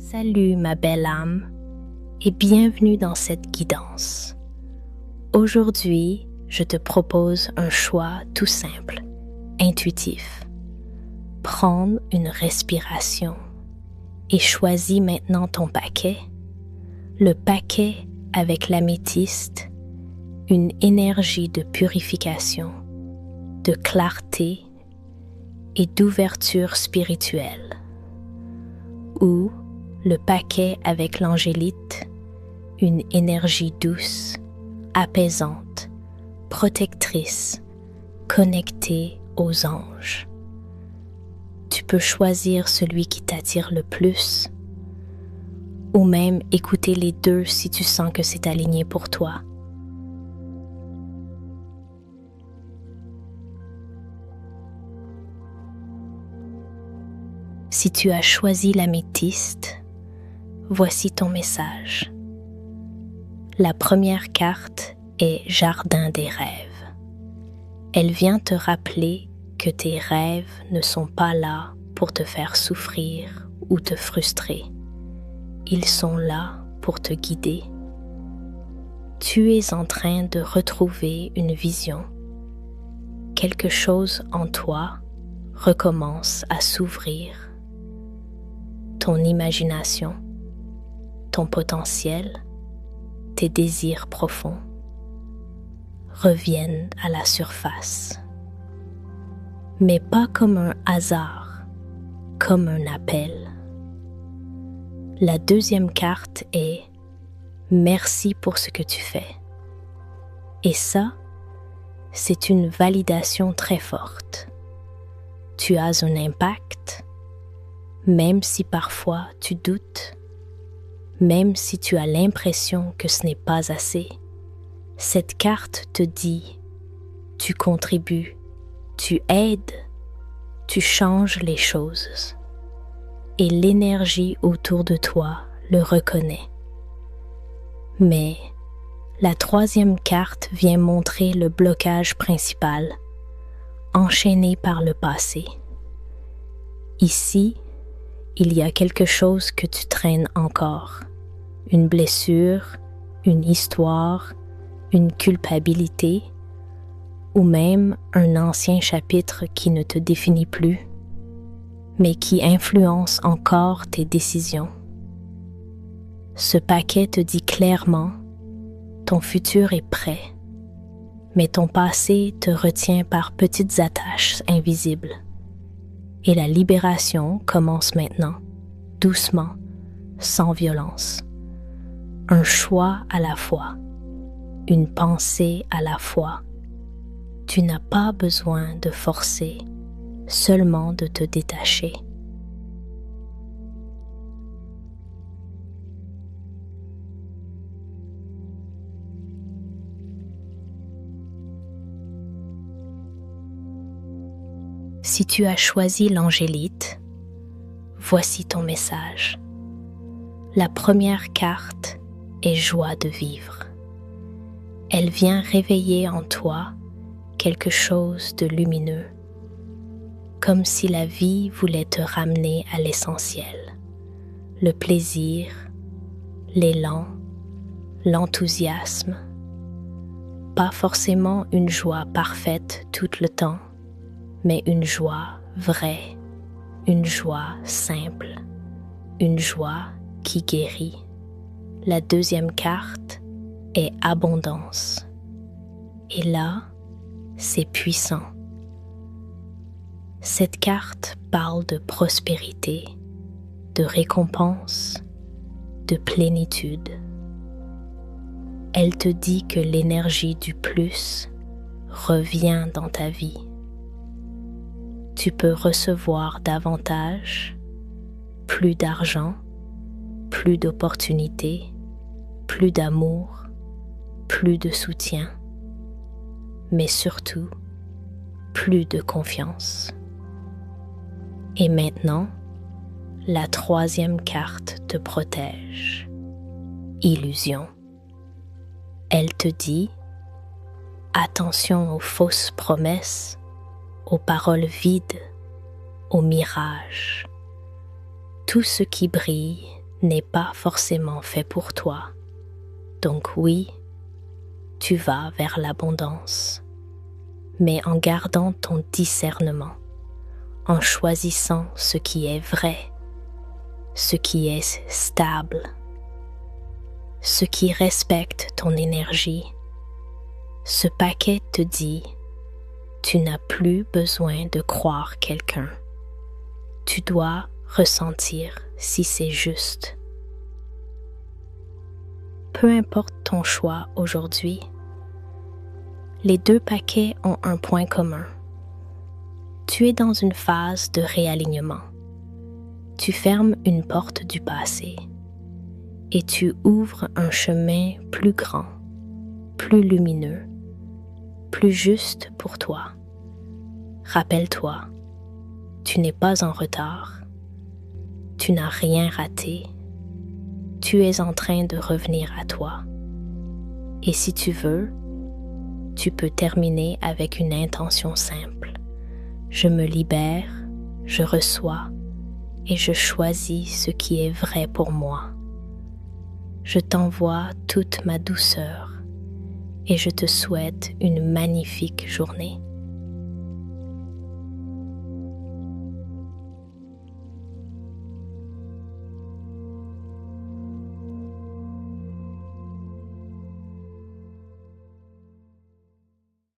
Salut ma belle âme et bienvenue dans cette guidance. Aujourd'hui, je te propose un choix tout simple, intuitif. Prendre une respiration et choisis maintenant ton paquet, le paquet avec l'améthyste, une énergie de purification, de clarté et d'ouverture spirituelle, ou le paquet avec l'angélite, une énergie douce, apaisante, protectrice, connectée aux anges. Tu peux choisir celui qui t'attire le plus, ou même écouter les deux si tu sens que c'est aligné pour toi. Si tu as choisi l'améthyste, voici ton message. La première carte est Jardin des rêves. Elle vient te rappeler que tes rêves ne sont pas là pour te faire souffrir ou te frustrer. Ils sont là pour te guider. Tu es en train de retrouver une vision. Quelque chose en toi recommence à s'ouvrir. Ton imagination, ton potentiel, tes désirs profonds reviennent à la surface. Mais pas comme un hasard, comme un appel. La deuxième carte est « Merci pour ce que tu fais ». Et ça, c'est une validation très forte. Tu as un impact, même si parfois tu doutes, même si tu as l'impression que ce n'est pas assez. Cette carte te dit « Tu contribues, tu aides, tu changes les choses ». Et l'énergie autour de toi le reconnaît. Mais la troisième carte vient montrer le blocage principal, enchaîné par le passé. Ici, il y a quelque chose que tu traînes encore, une blessure, une histoire, une culpabilité, ou même un ancien chapitre qui ne te définit plus, mais qui influence encore tes décisions. Ce paquet te dit clairement, ton futur est prêt, mais ton passé te retient par petites attaches invisibles. Et la libération commence maintenant, doucement, sans violence. Un choix à la fois, une pensée à la fois. Tu n'as pas besoin de forcer, seulement de te détacher. Si tu as choisi l'angélite, voici ton message. La première carte est joie de vivre. Elle vient réveiller en toi quelque chose de lumineux, comme si la vie voulait te ramener à l'essentiel, le plaisir, l'élan, l'enthousiasme. Pas forcément une joie parfaite tout le temps, mais une joie vraie, une joie simple, une joie qui guérit. La deuxième carte est abondance. Et là, c'est puissant. Cette carte parle de prospérité, de récompense, de plénitude. Elle te dit que l'énergie du plus revient dans ta vie. Tu peux recevoir davantage, plus d'argent, plus d'opportunités, plus d'amour, plus de soutien, mais surtout, plus de confiance. Et maintenant, la troisième carte te protège. Illusion. Elle te dit « Attention aux fausses promesses, aux paroles vides, aux mirages. Tout ce qui brille n'est pas forcément fait pour toi. Donc oui, tu vas vers l'abondance, mais en gardant ton discernement, en choisissant ce qui est vrai, ce qui est stable, ce qui respecte ton énergie. Ce paquet te dit, tu n'as plus besoin de croire quelqu'un. Tu dois ressentir si c'est juste. Peu importe ton choix aujourd'hui, les deux paquets ont un point commun. Tu es dans une phase de réalignement. Tu fermes une porte du passé et tu ouvres un chemin plus grand, plus lumineux, plus juste pour toi. Rappelle-toi, tu n'es pas en retard. Tu n'as rien raté. Tu es en train de revenir à toi. Et si tu veux, tu peux terminer avec une intention simple. Je me libère, je reçois et je choisis ce qui est vrai pour moi. Je t'envoie toute ma douceur et je te souhaite une magnifique journée.